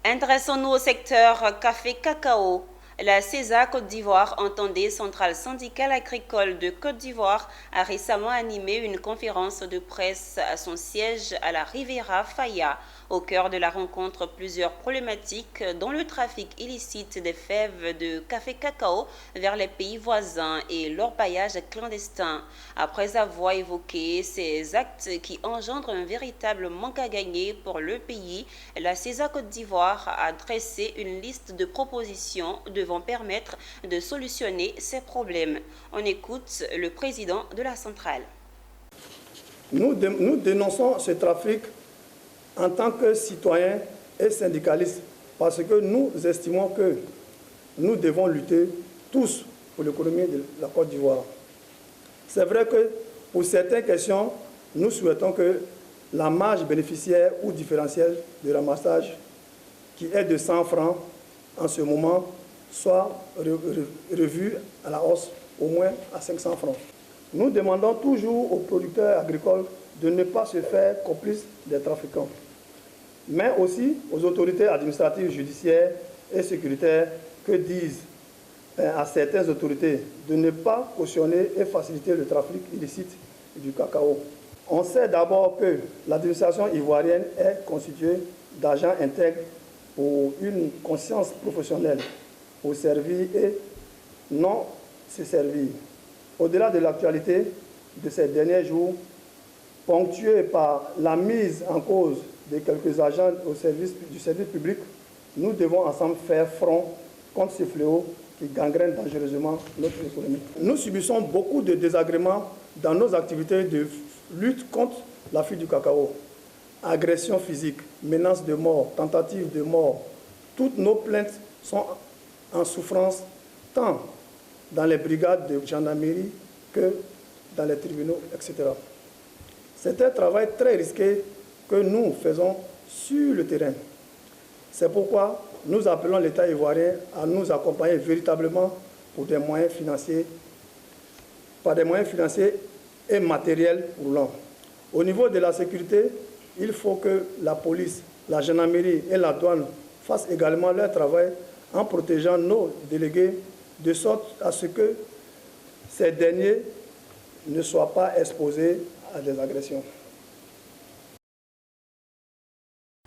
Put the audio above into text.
Intéressons-nous au secteur café-cacao. La CESA Côte d'Ivoire, entendée Centrale syndicale agricole de Côte d'Ivoire, a récemment animé une conférence de presse à son siège à la Riviera Faya. Au cœur de la rencontre, plusieurs problématiques, dont le trafic illicite des fèves de café-cacao vers les pays voisins et l'orpaillage clandestin. Après avoir évoqué ces actes qui engendrent un véritable manque à gagner pour le pays, la CESA Côte d'Ivoire a dressé une liste de propositions devant permettre de solutionner ces problèmes. On écoute le président de la centrale. Nous dénonçons ce trafic en tant que citoyens et syndicalistes parce que nous estimons que nous devons lutter tous pour l'économie de la Côte d'Ivoire. C'est vrai que pour certaines questions, nous souhaitons que la marge bénéficiaire ou différentielle de ramassage, qui est de 100 francs en ce moment, soit revue à la hausse au moins à 500 francs. Nous demandons toujours aux producteurs agricoles de ne pas se faire complices des trafiquants, mais aussi aux autorités administratives, judiciaires et sécuritaires que disent à certaines autorités de ne pas cautionner et faciliter le trafic illicite du cacao. On sait d'abord que l'administration ivoirienne est constituée d'agents intègres pour une conscience professionnelle, pour servir et non se servir. Au-delà de l'actualité de ces derniers jours, ponctuée par la mise en cause de quelques agents du service public, nous devons ensemble faire front contre ces fléaux qui gangrènent dangereusement notre économie. Nous subissons beaucoup de désagréments dans nos activités de lutte contre la fuite du cacao. Agressions physiques, menaces de mort, tentatives de mort. Toutes nos plaintes sont en souffrance tant dans les brigades de gendarmerie que dans les tribunaux, etc. C'est un travail très risqué que nous faisons sur le terrain. C'est pourquoi nous appelons l'État ivoirien à nous accompagner véritablement pour des moyens financiers, par des moyens financiers et matériels roulants. Au niveau de la sécurité, il faut que la police, la gendarmerie et la douane fassent également leur travail en protégeant nos délégués de sorte à ce que ces derniers ne soient pas exposés à des agressions.